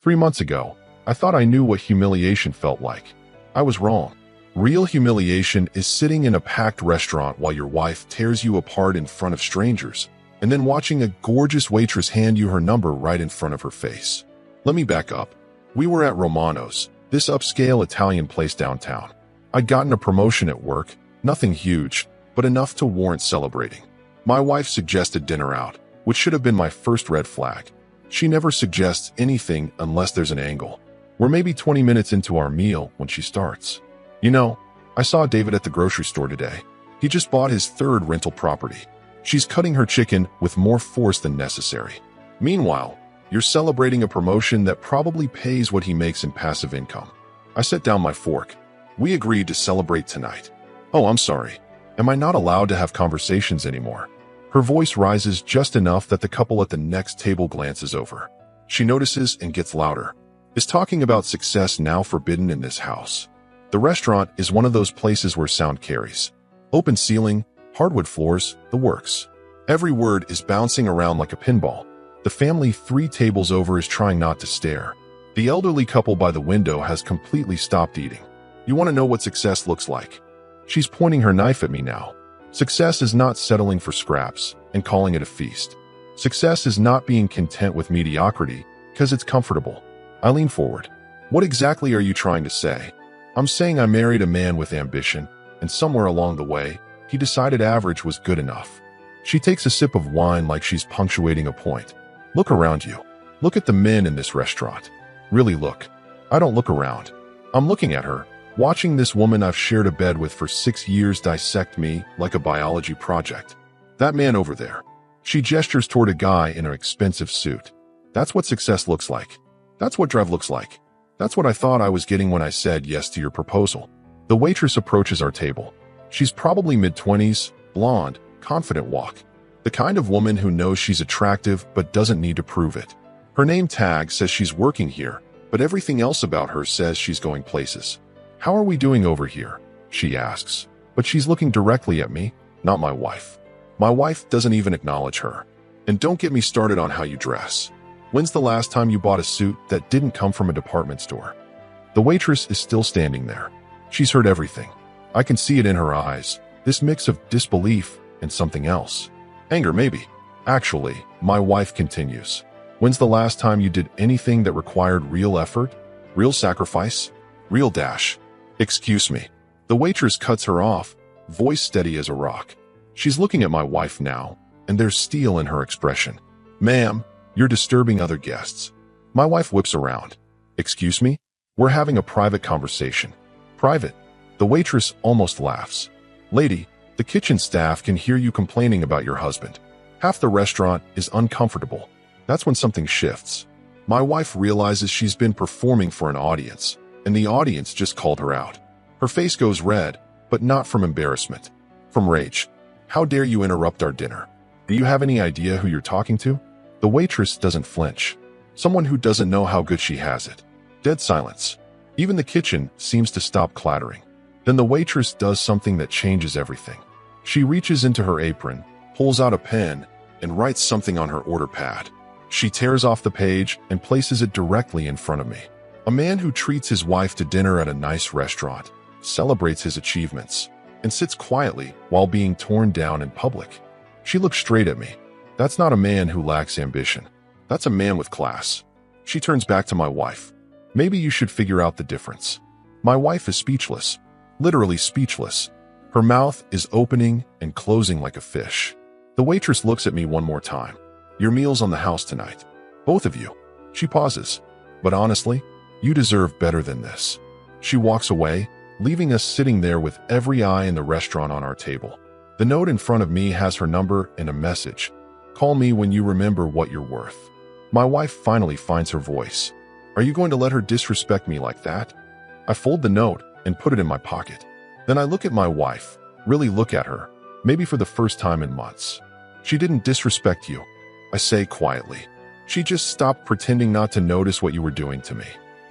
3 months ago, I thought I knew what humiliation felt like. I was wrong. Real humiliation is sitting in a packed restaurant while your wife tears you apart in front of strangers, and then watching a gorgeous waitress hand you her number right in front of her face. Let me back up. We were at Romano's, this upscale Italian place downtown. I'd gotten a promotion at work, nothing huge, but enough to warrant celebrating. My wife suggested dinner out, which should have been my first red flag. She never suggests anything unless there's an angle. We're maybe 20 minutes into our meal when she starts. You know, I saw David at the grocery store today. He just bought his third rental property. She's cutting her chicken with more force than necessary. Meanwhile, you're celebrating a promotion that probably pays what he makes in passive income. I set down my fork. We agreed to celebrate tonight. Oh, I'm sorry. Am I not allowed to have conversations anymore? Her voice rises just enough that the couple at the next table glances over. She notices and gets louder. Is talking about success now forbidden in this house? The restaurant is one of those places where sound carries. Open ceiling, hardwood floors, the works. Every word is bouncing around like a pinball. The family 3 tables over is trying not to stare. The elderly couple by the window has completely stopped eating. You want to know what success looks like? She's pointing her knife at me now. Success is not settling for scraps and calling it a feast. Success is not being content with mediocrity because it's comfortable. I lean forward. What exactly are you trying to say? I'm saying I married a man with ambition, and somewhere along the way, he decided average was good enough. She takes a sip of wine like she's punctuating a point. Look around you. Look at the men in this restaurant. Really look. I don't look around. I'm looking at her, watching this woman I've shared a bed with for 6 years dissect me like a biology project. That man over there. She gestures toward a guy in an expensive suit. That's what success looks like. That's what drive looks like. That's what I thought I was getting when I said yes to your proposal. The waitress approaches our table. She's probably mid-20s, blonde, confident walk. The kind of woman who knows she's attractive but doesn't need to prove it. Her name tag says she's working here, but everything else about her says she's going places. How are we doing over here? She asks. But she's looking directly at me, not my wife. My wife doesn't even acknowledge her. And don't get me started on how you dress. When's the last time you bought a suit that didn't come from a department store? The waitress is still standing there. She's heard everything. I can see it in her eyes, this mix of disbelief and something else. Anger, maybe. Actually, my wife continues. When's the last time you did anything that required real effort, real sacrifice, real dash? Excuse me. The waitress cuts her off, voice steady as a rock. She's looking at my wife now, and there's steel in her expression. Ma'am, you're disturbing other guests. My wife whips around. Excuse me? We're having a private conversation. Private? The waitress almost laughs. Lady, the kitchen staff can hear you complaining about your husband. Half the restaurant is uncomfortable. That's when something shifts. My wife realizes she's been performing for an audience, and the audience just called her out. Her face goes red, but not from embarrassment. From rage. How dare you interrupt our dinner? Do you have any idea who you're talking to? The waitress doesn't flinch. Someone who doesn't know how good she has it. Dead silence. Even the kitchen seems to stop clattering. Then the waitress does something that changes everything. She reaches into her apron, pulls out a pen, and writes something on her order pad. She tears off the page and places it directly in front of me. A man who treats his wife to dinner at a nice restaurant, celebrates his achievements, and sits quietly while being torn down in public. She looks straight at me. That's not a man who lacks ambition. That's a man with class. She turns back to my wife. Maybe you should figure out the difference. My wife is speechless. Literally speechless. Her mouth is opening and closing like a fish. The waitress looks at me one more time. Your meal's on the house tonight. Both of you. She pauses. But honestly, you deserve better than this. She walks away, leaving us sitting there with every eye in the restaurant on our table. The note in front of me has her number and a message. Call me when you remember what you're worth. My wife finally finds her voice. Are you going to let her disrespect me like that? I fold the note and put it in my pocket. Then I look at my wife, really look at her, maybe for the first time in months. She didn't disrespect you, I say quietly. She just stopped pretending not to notice what you were doing to me.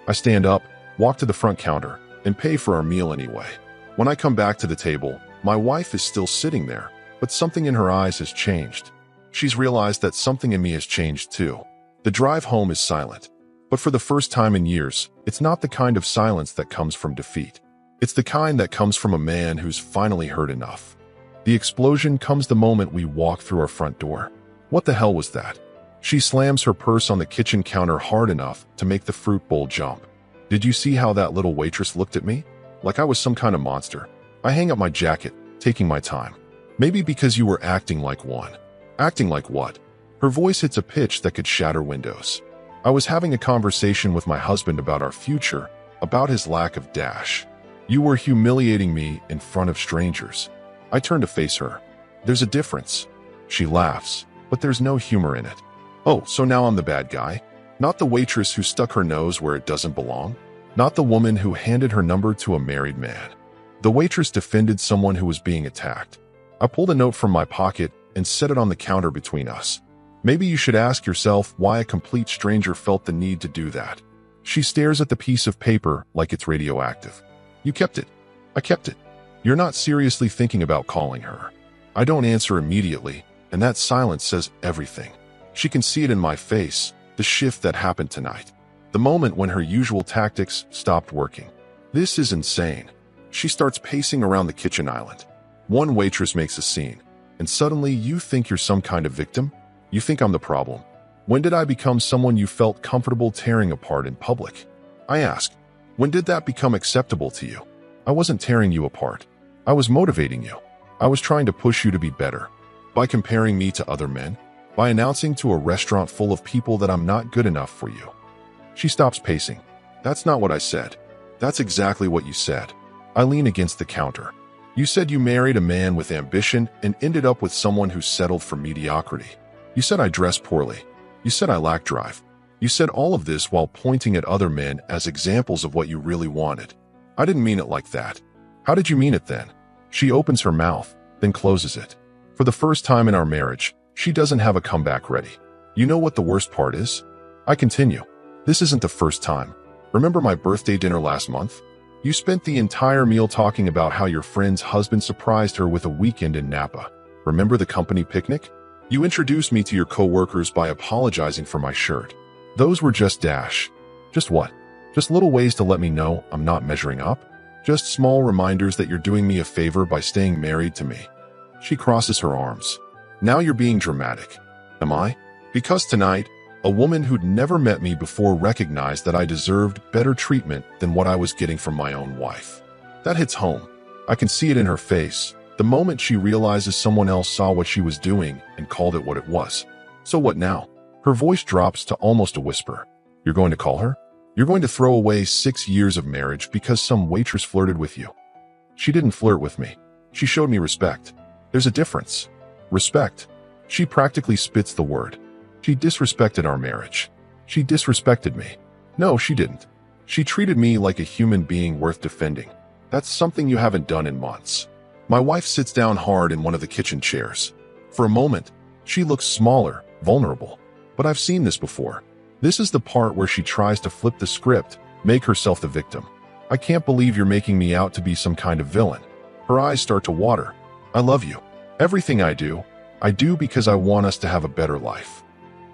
I stand up, walk to the front counter, and pay for our meal anyway. When I come back to the table, my wife is still sitting there, but something in her eyes has changed. She's realized that something in me has changed too. The drive home is silent. But for the first time in years, it's not the kind of silence that comes from defeat. It's the kind that comes from a man who's finally heard enough. The explosion comes the moment we walk through our front door. What the hell was that? She slams her purse on the kitchen counter hard enough to make the fruit bowl jump. Did you see how that little waitress looked at me? Like I was some kind of monster. I hang up my jacket, taking my time. Maybe because you were acting like one. Acting like what? Her voice hits a pitch that could shatter windows. I was having a conversation with my husband about our future, about his lack of dash. You were humiliating me in front of strangers. I turn to face her. There's a difference. She laughs, but there's no humor in it. Oh, so now I'm the bad guy? Not the waitress who stuck her nose where it doesn't belong? Not the woman who handed her number to a married man? The waitress defended someone who was being attacked. I pulled a note from my pocket and set it on the counter between us. Maybe you should ask yourself why a complete stranger felt the need to do that. She stares at the piece of paper like it's radioactive. You kept it. I kept it. You're not seriously thinking about calling her. I don't answer immediately, and that silence says everything. She can see it in my face, the shift that happened tonight. The moment when her usual tactics stopped working. This is insane. She starts pacing around the kitchen island. One waitress makes a scene, and suddenly you think you're some kind of victim? You think I'm the problem. When did I become someone you felt comfortable tearing apart in public? I ask, when did that become acceptable to you? I wasn't tearing you apart. I was motivating you. I was trying to push you to be better. By comparing me to other men. By announcing to a restaurant full of people that I'm not good enough for you. She stops pacing. That's not what I said. That's exactly what you said. I lean against the counter. You said you married a man with ambition and ended up with someone who settled for mediocrity. You said I dress poorly. You said I lack drive. You said all of this while pointing at other men as examples of what you really wanted. I didn't mean it like that. How did you mean it then? She opens her mouth, then closes it. For the first time in our marriage, she doesn't have a comeback ready. You know what the worst part is? I continue. This isn't the first time. Remember my birthday dinner last month? You spent the entire meal talking about how your friend's husband surprised her with a weekend in Napa. Remember the company picnic? You introduced me to your coworkers by apologizing for my shirt. Those were just Just what? Just little ways to let me know I'm not measuring up? Just small reminders that you're doing me a favor by staying married to me. She crosses her arms. Now you're being dramatic. Am I? Because tonight, a woman who'd never met me before recognized that I deserved better treatment than what I was getting from my own wife. That hits home. I can see it in her face. The moment she realizes someone else saw what she was doing and called it what it was. So what now? Her voice drops to almost a whisper. You're going to call her? You're going to throw away 6 years of marriage because some waitress flirted with you. She didn't flirt with me. She showed me respect. There's a difference. Respect. She practically spits the word. She disrespected our marriage. She disrespected me. No, she didn't. She treated me like a human being worth defending. That's something you haven't done in months. My wife sits down hard in one of the kitchen chairs. For a moment, she looks smaller, vulnerable. But I've seen this before. This is the part where she tries to flip the script, make herself the victim. I can't believe you're making me out to be some kind of villain. Her eyes start to water. I love you. Everything I do because I want us to have a better life.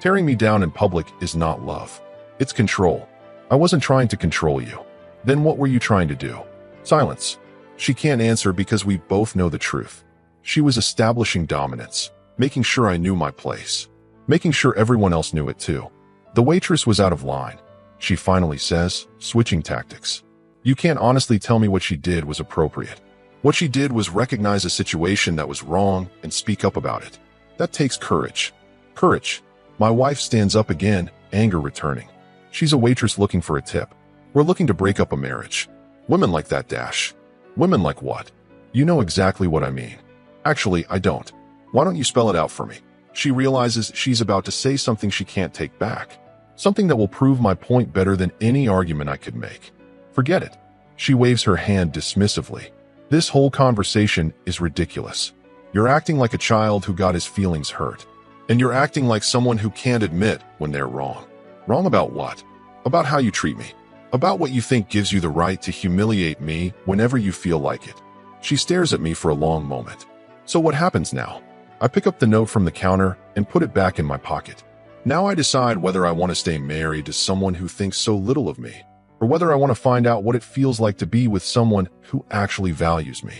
Tearing me down in public is not love. It's control. I wasn't trying to control you. Then what were you trying to do? Silence. She can't answer because we both know the truth. She was establishing dominance, making sure I knew my place, making sure everyone else knew it too. The waitress was out of line. She finally says, switching tactics. You can't honestly tell me what she did was appropriate. What she did was recognize a situation that was wrong and speak up about it. That takes courage. Courage. My wife stands up again, anger returning. She's a waitress looking for a tip. We're looking to break up a marriage. Women like that Women like what? You know exactly what I mean. Actually, I don't. Why don't you spell it out for me? She realizes she's about to say something she can't take back. Something that will prove my point better than any argument I could make. Forget it. She waves her hand dismissively. This whole conversation is ridiculous. You're acting like a child who got his feelings hurt. And you're acting like someone who can't admit when they're wrong. Wrong about what? About how you treat me. About what you think gives you the right to humiliate me whenever you feel like it. She stares at me for a long moment. So what happens now? I pick up the note from the counter and put it back in my pocket. Now I decide whether I want to stay married to someone who thinks so little of me, or whether I want to find out what it feels like to be with someone who actually values me.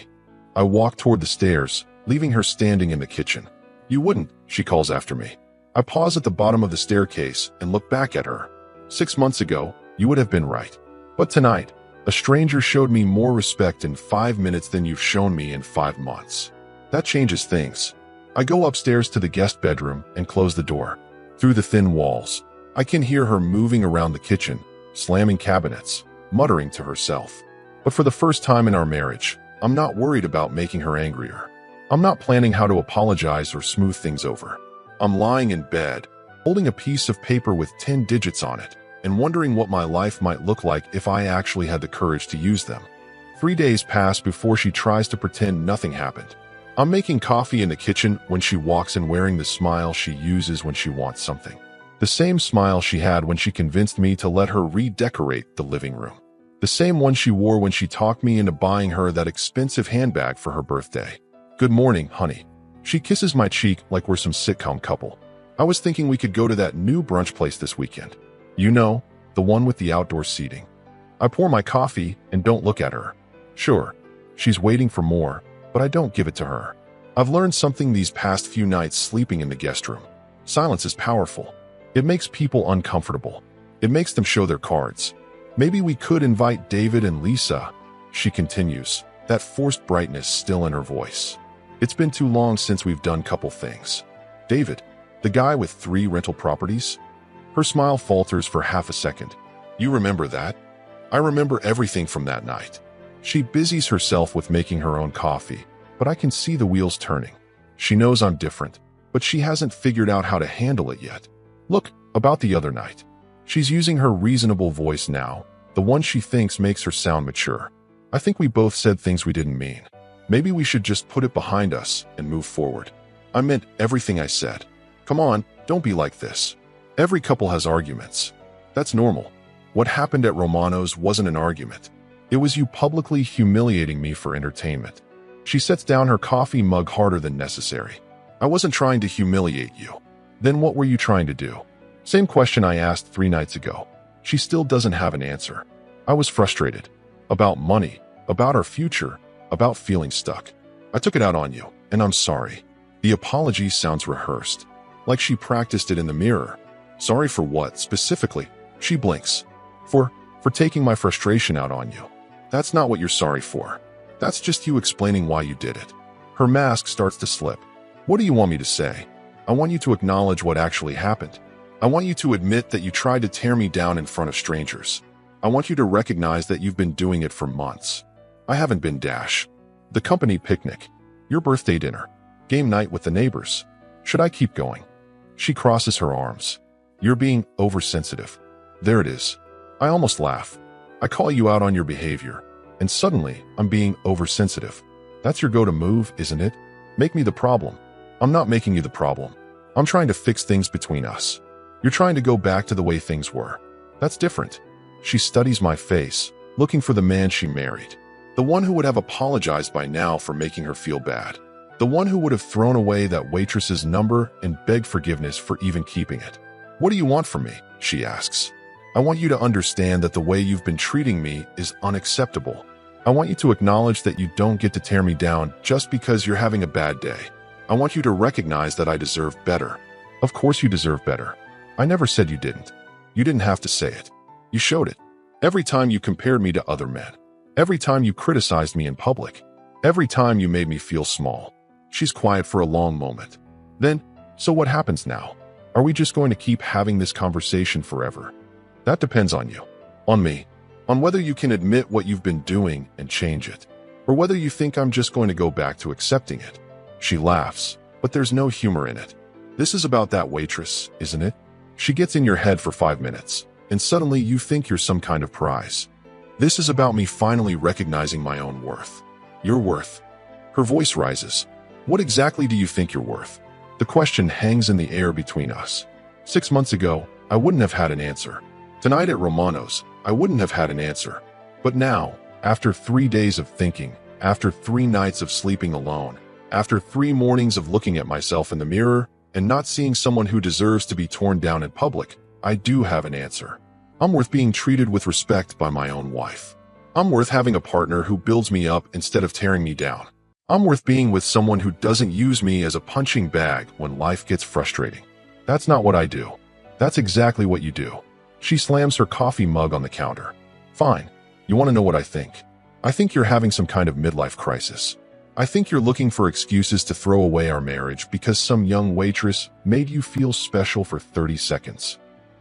I walk toward the stairs, leaving her standing in the kitchen. "You wouldn't," she calls after me. I pause at the bottom of the staircase and look back at her. 6 months ago, you would have been right. But tonight, a stranger showed me more respect in 5 minutes than you've shown me in 5 months. That changes things. I go upstairs to the guest bedroom and close the door. Through the thin walls, I can hear her moving around the kitchen, slamming cabinets, muttering to herself. But for the first time in our marriage, I'm not worried about making her angrier. I'm not planning how to apologize or smooth things over. I'm lying in bed, holding a piece of paper with 10 digits on it, and wondering what my life might look like if I actually had the courage to use them. 3 days pass before she tries to pretend nothing happened. I'm making coffee in the kitchen when she walks in wearing the smile she uses when she wants something. The same smile she had when she convinced me to let her redecorate the living room. The same one she wore when she talked me into buying her that expensive handbag for her birthday. "Good morning, honey." She kisses my cheek like we're some sitcom couple. "I was thinking we could go to that new brunch place this weekend. You know, the one with the outdoor seating." I pour my coffee and don't look at her. Sure, she's waiting for more, but I don't give it to her. I've learned something these past few nights sleeping in the guest room. Silence is powerful. It makes people uncomfortable. It makes them show their cards. "Maybe we could invite David and Lisa," she continues, that forced brightness still in her voice. "It's been too long since we've done couple things." "David, the guy with 3 rental properties?" Her smile falters for half a second. "You remember that?" "I remember everything from that night." She busies herself with making her own coffee, but I can see the wheels turning. She knows I'm different, but she hasn't figured out how to handle it yet. "Look, about the other night." She's using her reasonable voice now, the one she thinks makes her sound mature. "I think we both said things we didn't mean. Maybe we should just put it behind us and move forward." "I meant everything I said." "Come on, don't be like this. Every couple has arguments. That's normal. What happened at Romano's wasn't an argument. It was you publicly humiliating me for entertainment." She sets down her coffee mug harder than necessary. "I wasn't trying to humiliate you." "Then what were you trying to do?" Same question I asked 3 nights ago. She still doesn't have an answer. I was frustrated. About money, about our future, about feeling stuck. "I took it out on you, and I'm sorry." The apology sounds rehearsed, like she practiced it in the mirror. "Sorry for what, specifically?" She blinks. For taking my frustration out on you." "That's not what you're sorry for. That's just you explaining why you did it." Her mask starts to slip. "What do you want me to say?" "I want you to acknowledge what actually happened. I want you to admit that you tried to tear me down in front of strangers. I want you to recognize that you've been doing it for months." "I haven't been Dash." "The company picnic, your birthday dinner, game night with the neighbors. Should I keep going?" She crosses her arms. "You're being oversensitive." There it is. I almost laugh. I call you out on your behavior, and suddenly I'm being oversensitive. That's your go-to move, isn't it? Make me the problem. I'm not making you the problem. I'm trying to fix things between us. You're trying to go back to the way things were. That's different. She studies my face, looking for the man she married. The one who would have apologized by now for making her feel bad. The one who would have thrown away that waitress's number and begged forgiveness for even keeping it. "What do you want from me?" she asks. "I want you to understand that the way you've been treating me is unacceptable. I want you to acknowledge that you don't get to tear me down just because you're having a bad day. I want you to recognize that I deserve better." "Of course you deserve better. I never said you didn't. You didn't have to say it. You showed it. Every time you compared me to other men. Every time you criticized me in public. Every time you made me feel small." She's quiet for a long moment. Then, "So what happens now? Are we just going to keep having this conversation forever?" "That depends on you. On me. On whether you can admit what you've been doing and change it. Or whether you think I'm just going to go back to accepting it." She laughs, but there's no humor in it. "This is about that waitress, isn't it? She gets in your head for 5 minutes, and suddenly you think you're some kind of prize. This is about me finally recognizing my own worth." "Your worth?" Her voice rises. "What exactly do you think you're worth?" The question hangs in the air between us. 6 months ago, I wouldn't have had an answer. Tonight at Romano's, I wouldn't have had an answer. But now, after 3 days of thinking, after 3 nights of sleeping alone, after 3 mornings of looking at myself in the mirror, and not seeing someone who deserves to be torn down in public, I do have an answer. I'm worth being treated with respect by my own wife. I'm worth having a partner who builds me up instead of tearing me down. I'm worth being with someone who doesn't use me as a punching bag when life gets frustrating. That's not what I do. That's exactly what you do. She slams her coffee mug on the counter. Fine. You want to know what I think? I think you're having some kind of midlife crisis. I think you're looking for excuses to throw away our marriage because some young waitress made you feel special for 30 seconds.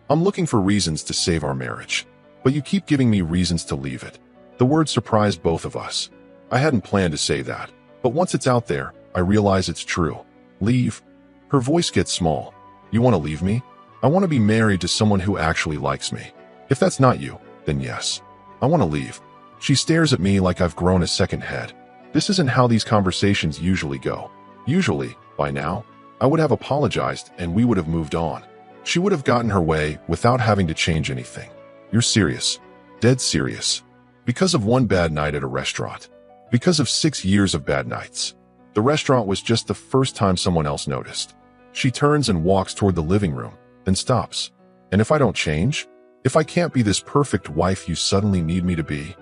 I'm looking for reasons to save our marriage, but you keep giving me reasons to leave it. The word surprised both of us. I hadn't planned to say that, but once it's out there, I realize it's true. Leave? Her voice gets small. You want to leave me? I want to be married to someone who actually likes me. If that's not you, then yes. I want to leave. She stares at me like I've grown a second head. This isn't how these conversations usually go. Usually, by now, I would have apologized and we would have moved on. She would have gotten her way without having to change anything. You're serious. Dead serious. Because of one bad night at a restaurant. Because of 6 years of bad nights. The restaurant was just the first time someone else noticed. She turns and walks toward the living room, then stops. And if I don't change? If I can't be this perfect wife you suddenly need me to be,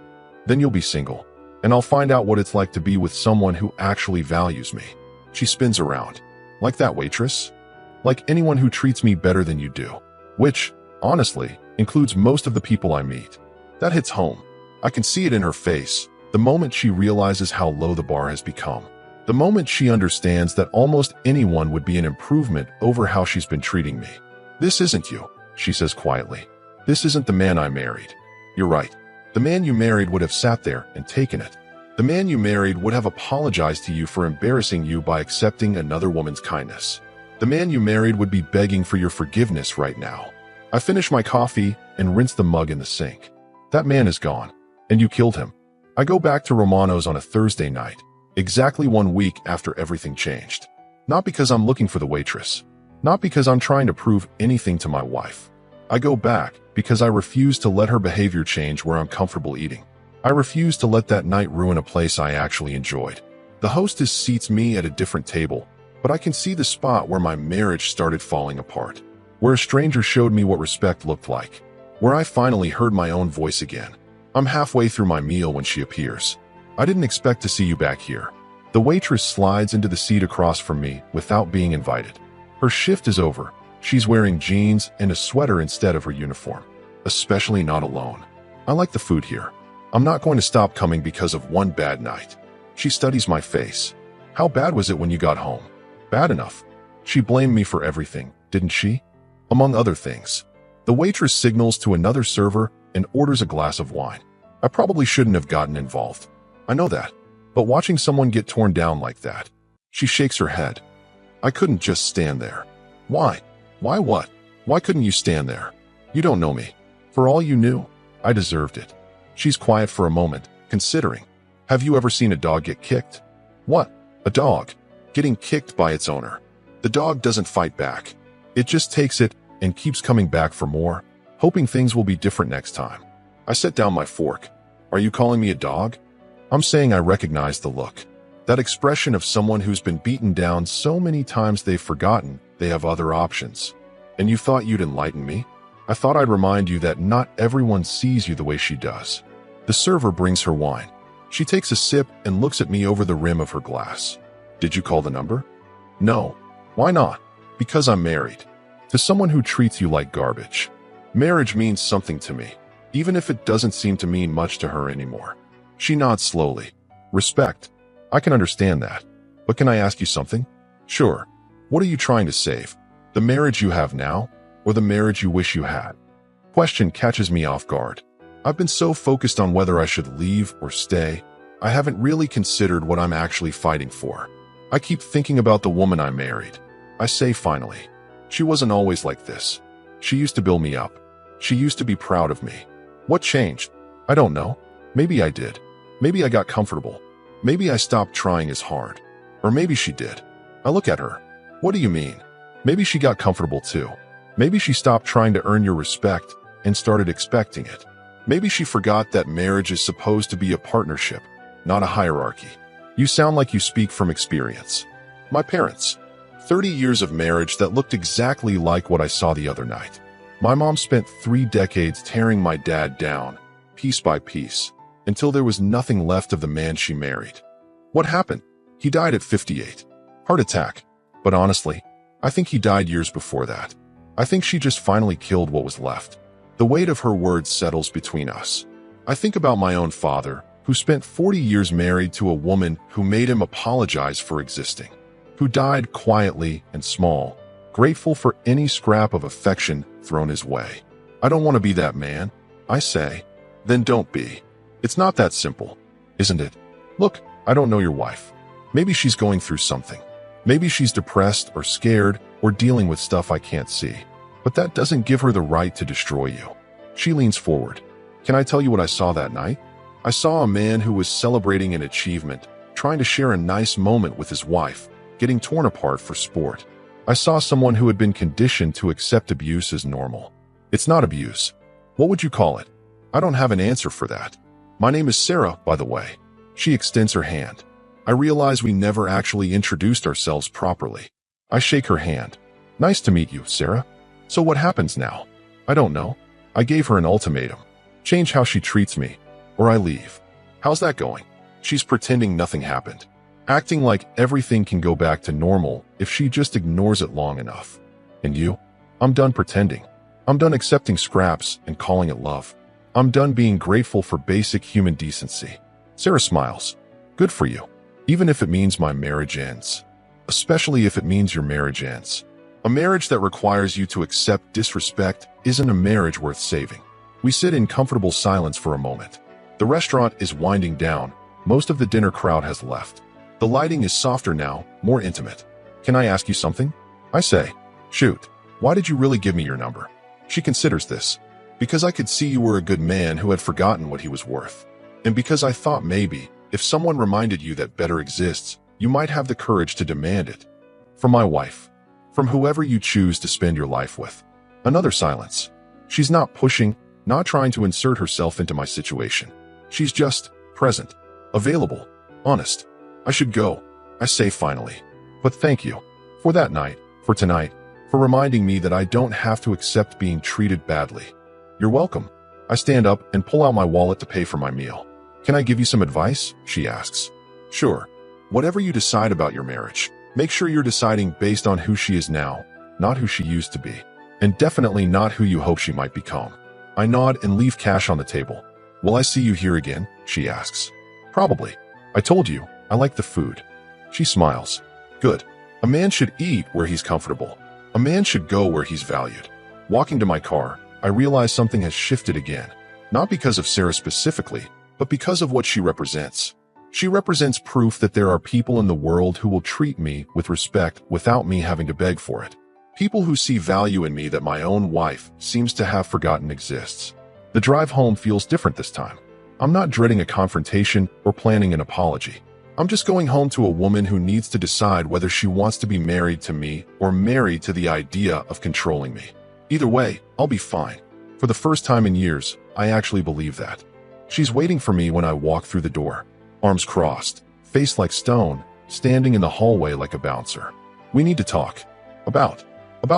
then you'll be single. And I'll find out what it's like to be with someone who actually values me. She spins around. Like that waitress? Like anyone who treats me better than you do. Which, honestly, includes most of the people I meet. That hits home. I can see it in her face, the moment she realizes how low the bar has become. The moment she understands that almost anyone would be an improvement over how she's been treating me. This isn't you, she says quietly. This isn't the man I married. You're right. The man you married would have sat there and taken it. The man you married would have apologized to you for embarrassing you by accepting another woman's kindness. The man you married would be begging for your forgiveness right now. I finish my coffee and rinse the mug in the sink. That man is gone, and you killed him. I go back to Romano's on a Thursday night, exactly 1 week after everything changed. Not because I'm looking for the waitress. Not because I'm trying to prove anything to my wife. I go back because I refuse to let her behavior change where I'm comfortable eating. I refuse to let that night ruin a place I actually enjoyed. The hostess seats me at a different table, but I can see the spot where my marriage started falling apart. Where a stranger showed me what respect looked like. Where I finally heard my own voice again. I'm halfway through my meal when she appears. I didn't expect to see you back here. The waitress slides into the seat across from me without being invited. Her shift is over. She's wearing jeans and a sweater instead of her uniform. Especially not alone. I like the food here. I'm not going to stop coming because of one bad night. She studies my face. How bad was it when you got home? Bad enough. She blamed me for everything, didn't she? Among other things. The waitress signals to another server and orders a glass of wine. I probably shouldn't have gotten involved. I know that. But watching someone get torn down like that. She shakes her head. I couldn't just stand there. Why? Why what? Why couldn't you stand there? You don't know me. For all you knew, I deserved it. She's quiet for a moment, considering. Have you ever seen a dog get kicked? What? A dog? Getting kicked by its owner. The dog doesn't fight back. It just takes it and keeps coming back for more, hoping things will be different next time. I set down my fork. Are you calling me a dog? I'm saying I recognize the look. That expression of someone who's been beaten down so many times they've forgotten they have other options. And you thought you'd enlighten me? I thought I'd remind you that not everyone sees you the way she does. The server brings her wine. She takes a sip and looks at me over the rim of her glass. Did you call the number? No. Why not? Because I'm married. To someone who treats you like garbage. Marriage means something to me, even if it doesn't seem to mean much to her anymore. She nods slowly. Respect. I can understand that. But can I ask you something? Sure. What are you trying to save? The marriage you have now, or the marriage you wish you had? Question catches me off guard. I've been so focused on whether I should leave or stay, I haven't really considered what I'm actually fighting for. I keep thinking about the woman I married. I say finally. She wasn't always like this. She used to build me up. She used to be proud of me. What changed? I don't know. Maybe I did. Maybe I got comfortable. Maybe I stopped trying as hard. Or maybe she did. I look at her. What do you mean? Maybe she got comfortable too. Maybe she stopped trying to earn your respect and started expecting it. Maybe she forgot that marriage is supposed to be a partnership, not a hierarchy. You sound like you speak from experience. My parents. 30 years of marriage that looked exactly like what I saw the other night. My mom spent 3 decades tearing my dad down, piece by piece, until there was nothing left of the man she married. What happened? He died at 58. Heart attack. But honestly, I think he died years before that. I think she just finally killed what was left. The weight of her words settles between us. I think about my own father, who spent 40 years married to a woman who made him apologize for existing, who died quietly and small, grateful for any scrap of affection thrown his way. I don't want to be that man. I say, then don't be. It's not that simple, isn't it? Look, I don't know your wife. Maybe she's going through something. Maybe she's depressed or scared or dealing with stuff I can't see. But that doesn't give her the right to destroy you. She leans forward. Can I tell you what I saw that night? I saw a man who was celebrating an achievement, trying to share a nice moment with his wife, getting torn apart for sport. I saw someone who had been conditioned to accept abuse as normal. It's not abuse. What would you call it? I don't have an answer for that. My name is Sarah, by the way. She extends her hand. I realize we never actually introduced ourselves properly. I shake her hand. Nice to meet you, Sarah. So what happens now? I don't know. I gave her an ultimatum. Change how she treats me, or I leave. How's that going? She's pretending nothing happened, acting like everything can go back to normal if she just ignores it long enough. And you? I'm done pretending. I'm done accepting scraps and calling it love. I'm done being grateful for basic human decency. Sarah smiles. Good for you. Even if it means my marriage ends. Especially if it means your marriage ends. A marriage that requires you to accept disrespect isn't a marriage worth saving. We sit in comfortable silence for a moment. The restaurant is winding down. Most of the dinner crowd has left. The lighting is softer now, more intimate. Can I ask you something? I say. Shoot. Why did you really give me your number? She considers this. Because I could see you were a good man who had forgotten what he was worth. And because I thought maybe, if someone reminded you that better exists, you might have the courage to demand it. From my wife. From whoever you choose to spend your life with. Another silence. She's not pushing, not trying to insert herself into my situation. She's just present, available, honest. I should go, I say finally. But thank you. For that night, for tonight, for reminding me that I don't have to accept being treated badly. You're welcome. I stand up and pull out my wallet to pay for my meal. Can I give you some advice? She asks. Sure. Whatever you decide about your marriage, make sure you're deciding based on who she is now, not who she used to be. And definitely not who you hope she might become. I nod and leave cash on the table. Will I see you here again? She asks. Probably. I told you, I like the food. She smiles. Good. A man should eat where he's comfortable. A man should go where he's valued. Walking to my car, I realize something has shifted again. Not because of Sarah specifically, but because of what she represents. She represents proof that there are people in the world who will treat me with respect without me having to beg for it. People who see value in me that my own wife seems to have forgotten exists. The drive home feels different this time. I'm not dreading a confrontation or planning an apology. I'm just going home to a woman who needs to decide whether she wants to be married to me or married to the idea of controlling me. Either way, I'll be fine. For the first time in years, I actually believe that. She's waiting for me when I walk through the door. Arms crossed, face like stone, standing in the hallway like a bouncer. We need to talk. About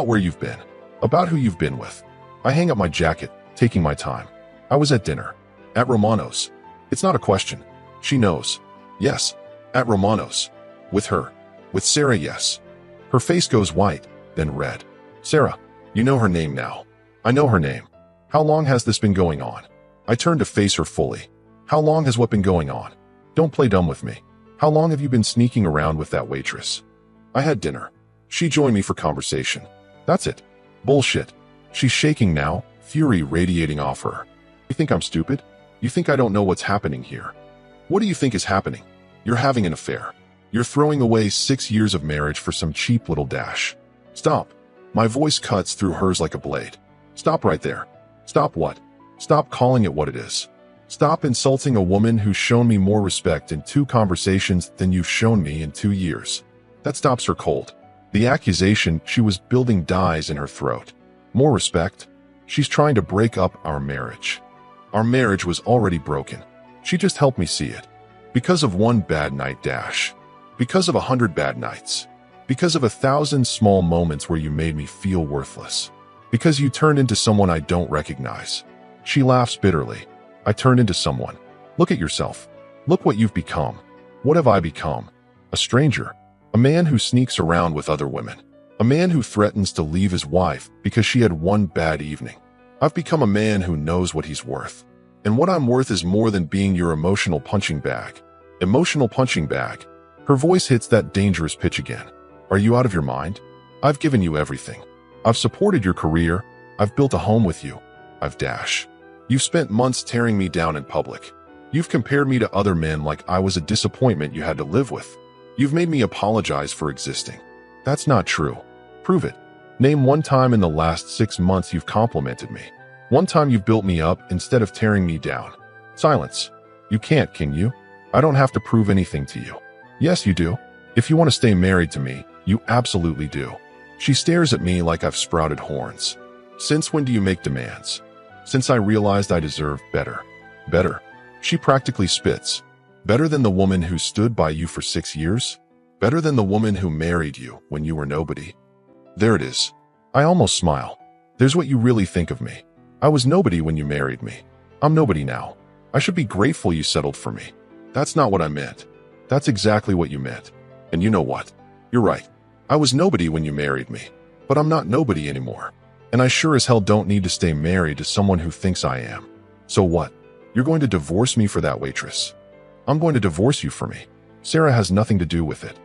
where you've been. About who you've been with. I hang up my jacket, taking my time. I was at dinner. At Romano's. It's not a question. She knows. Yes. At Romano's. With her. With Sarah, yes. Her face goes white, then red. Sarah. You know her name now. I know her name. How long has this been going on? I turn to face her fully. How long has what been going on? Don't play dumb with me. How long have you been sneaking around with that waitress? I had dinner. She joined me for conversation. That's it. Bullshit. She's shaking now, fury radiating off her. You think I'm stupid? You think I don't know what's happening here? What do you think is happening? You're having an affair. You're throwing away 6 years of marriage for some cheap little dash. Stop. My voice cuts through hers like a blade. Stop right there. Stop what? Stop calling it what it is. Stop insulting a woman who's shown me more respect in 2 conversations than you've shown me in 2 years. That stops her cold. The accusation she was building dies in her throat. More respect? She's trying to break up our marriage. Our marriage was already broken. She just helped me see it. Because of one bad night dash. Because of 100 bad nights. Because of 1,000 small moments where you made me feel worthless. Because you turned into someone I don't recognize. She laughs bitterly. I turned into someone. Look at yourself. Look what you've become. What have I become? A stranger. A man who sneaks around with other women. A man who threatens to leave his wife because she had one bad evening. I've become a man who knows what he's worth. And what I'm worth is more than being your emotional punching bag. Emotional punching bag. Her voice hits that dangerous pitch again. Are you out of your mind? I've given you everything. I've supported your career. I've built a home with you. I've dash. You've spent months tearing me down in public. You've compared me to other men like I was a disappointment you had to live with. You've made me apologize for existing. That's not true. Prove it. Name one time in the last 6 months you've complimented me. One time you've built me up instead of tearing me down. Silence. You can't, can you? I don't have to prove anything to you. Yes, you do. If you want to stay married to me, you absolutely do. She stares at me like I've sprouted horns. Since when do you make demands? Since I realized I deserve better. Better. She practically spits. Better than the woman who stood by you for 6 years? Better than the woman who married you when you were nobody? There it is. I almost smile. There's what you really think of me. I was nobody when you married me. I'm nobody now. I should be grateful you settled for me. That's not what I meant. That's exactly what you meant. And you know what? You're right. I was nobody when you married me. But I'm not nobody anymore. And I sure as hell don't need to stay married to someone who thinks I am. So what? You're going to divorce me for that waitress? I'm going to divorce you for me. Sarah has nothing to do with it.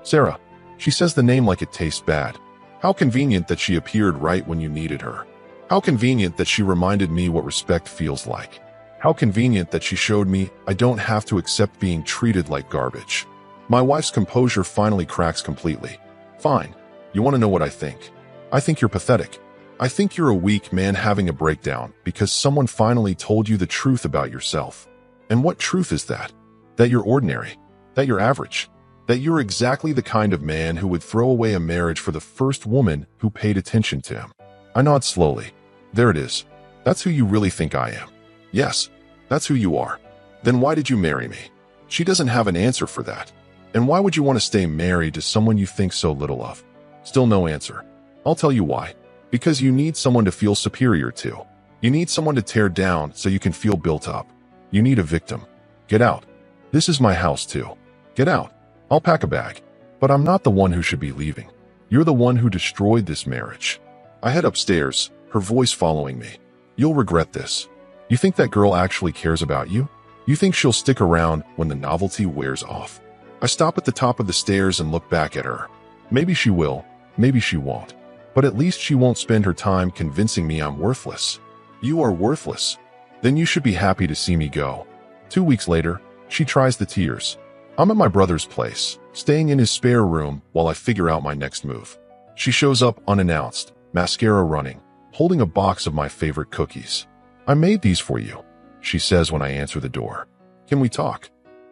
Sarah. She says the name like it tastes bad. How convenient that she appeared right when you needed her. How convenient that she reminded me what respect feels like. How convenient that she showed me I don't have to accept being treated like garbage. My wife's composure finally cracks completely. Fine. You want to know what I think? I think you're pathetic. I think you're a weak man having a breakdown because someone finally told you the truth about yourself. And what truth is that? That you're ordinary. That you're average. That you're exactly the kind of man who would throw away a marriage for the first woman who paid attention to him. I nod slowly. There it is. That's who you really think I am. Yes, that's who you are. Then why did you marry me? She doesn't have an answer for that. And why would you want to stay married to someone you think so little of? Still no answer. I'll tell you why. Because you need someone to feel superior to. You need someone to tear down so you can feel built up. You need a victim. Get out. This is my house too. Get out. I'll pack a bag. But I'm not the one who should be leaving. You're the one who destroyed this marriage. I head upstairs, her voice following me. You'll regret this. You think that girl actually cares about you? You think she'll stick around when the novelty wears off? I stop at the top of the stairs and look back at her. Maybe she will, maybe she won't. But at least she won't spend her time convincing me I'm worthless. You are worthless. Then you should be happy to see me go. 2 weeks later, she tries the tears. I'm at my brother's place, staying in his spare room while I figure out my next move. She shows up unannounced, mascara running, holding a box of my favorite cookies. I made these for you, she says when I answer the door. Can we talk?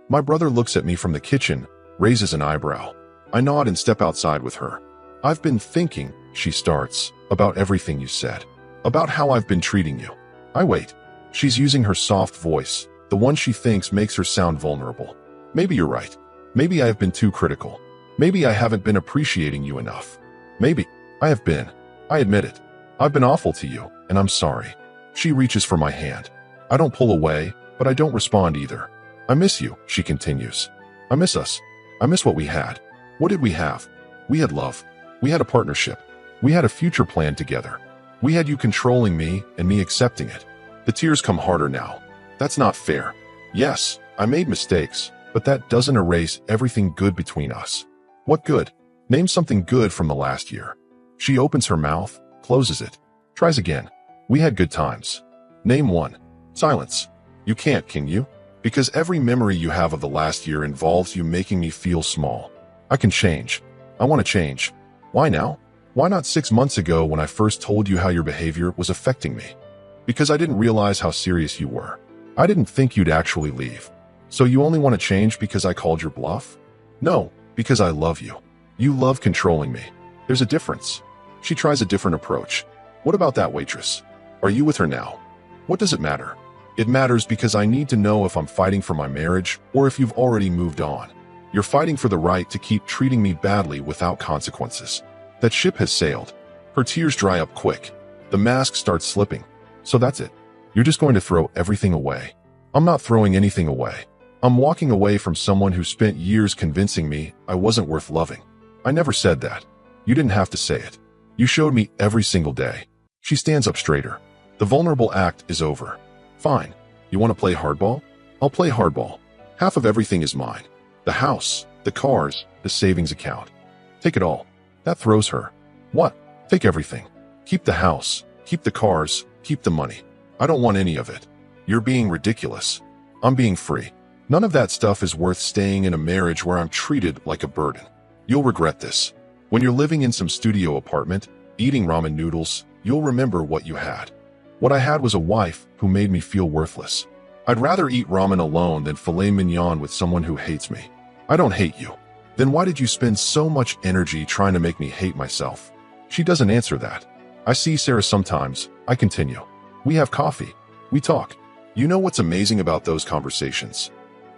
My brother looks at me from the kitchen, raises an eyebrow. I nod and step outside with her. I've been thinking, she starts, about everything you said. About how I've been treating you. I wait. She's using her soft voice, the one she thinks makes her sound vulnerable. Maybe you're right. Maybe I have been too critical. Maybe I haven't been appreciating you enough. Maybe I have been. I admit it. I've been awful to you, and I'm sorry. She reaches for my hand. I don't pull away, but I don't respond either. I miss you, she continues. I miss us. I miss what we had. What did we have? We had love. We had a partnership. We had a future planned together. We had you controlling me and me accepting it. The tears come harder now. That's not fair. Yes, I made mistakes, but that doesn't erase everything good between us. What good? Name something good from the last year. She opens her mouth, closes it, tries again. We had good times. Name one. Silence. You can't, can you? Because every memory you have of the last year involves you making me feel small. I can change. I want to change. Why now? Why not 6 months ago when I first told you how your behavior was affecting me? Because I didn't realize how serious you were. I didn't think you'd actually leave. So you only want to change because I called your bluff? No, because I love you. You love controlling me. There's a difference. She tries a different approach. What about that waitress? Are you with her now? What does it matter? It matters because I need to know if I'm fighting for my marriage or if you've already moved on. You're fighting for the right to keep treating me badly without consequences. That ship has sailed. Her tears dry up quick. The mask starts slipping. So that's it. You're just going to throw everything away. I'm not throwing anything away. I'm walking away from someone who spent years convincing me I wasn't worth loving. I never said that. You didn't have to say it. You showed me every single day. She stands up straighter. The vulnerable act is over. Fine. You want to play hardball? I'll play hardball. Half of everything is mine. The house, the cars, the savings account. Take it all. That throws her. What? Take everything. Keep the house, keep the cars, keep the money. I don't want any of it. You're being ridiculous. I'm being free. None of that stuff is worth staying in a marriage where I'm treated like a burden. You'll regret this. When you're living in some studio apartment, eating ramen noodles, you'll remember what you had. What I had was a wife who made me feel worthless. I'd rather eat ramen alone than filet mignon with someone who hates me. I don't hate you. Then why did you spend so much energy trying to make me hate myself? She doesn't answer that. I see Sarah sometimes. I continue. We have coffee. We talk. You know what's amazing about those conversations?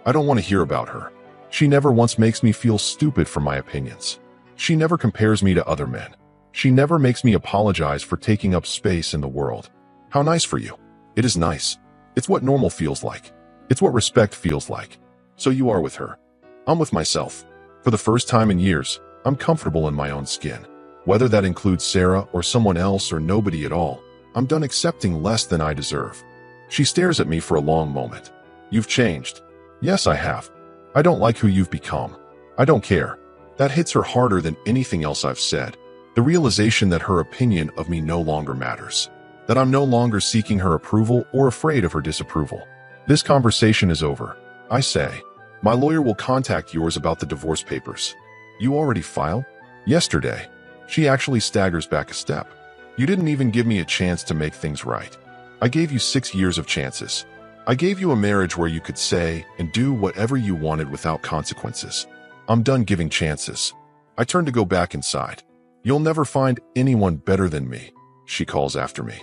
I don't want to hear about her. She never once makes me feel stupid for my opinions. She never compares me to other men. She never makes me apologize for taking up space in the world. How nice for you. It is nice. It's what normal feels like. It's what respect feels like. So you are with her. I'm with myself. For the first time in years, I'm comfortable in my own skin. Whether that includes Sarah or someone else or nobody at all, I'm done accepting less than I deserve. She stares at me for a long moment. You've changed. Yes, I have. I don't like who you've become. I don't care. That hits her harder than anything else I've said. The realization that her opinion of me no longer matters. That I'm no longer seeking her approval or afraid of her disapproval. This conversation is over. I say, my lawyer will contact yours about the divorce papers. You already filed? Yesterday. She actually staggers back a step. You didn't even give me a chance to make things right. I gave you 6 years of chances. I gave you a marriage where you could say and do whatever you wanted without consequences. I'm done giving chances. I turn to go back inside. You'll never find anyone better than me, she calls after me.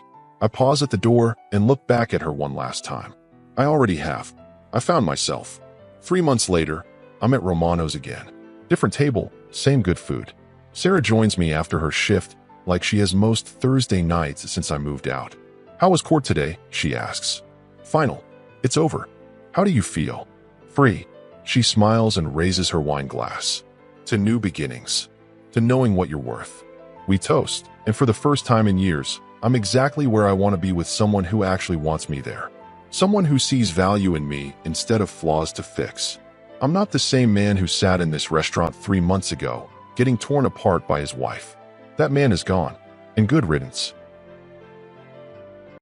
I pause at the door and look back at her one last time. I already have. I found myself. 3 months later, I'm at Romano's again. Different table, same good food. Sarah joins me after her shift, like she has most Thursday nights since I moved out. How was court today? She asks. Final. It's over. How do you feel? Free. She smiles and raises her wine glass. To new beginnings. To knowing what you're worth. We toast, and for the first time in years, I'm exactly where I want to be with someone who actually wants me there. Someone who sees value in me instead of flaws to fix. I'm not the same man who sat in this restaurant 3 months ago, getting torn apart by his wife. That man is gone, and good riddance.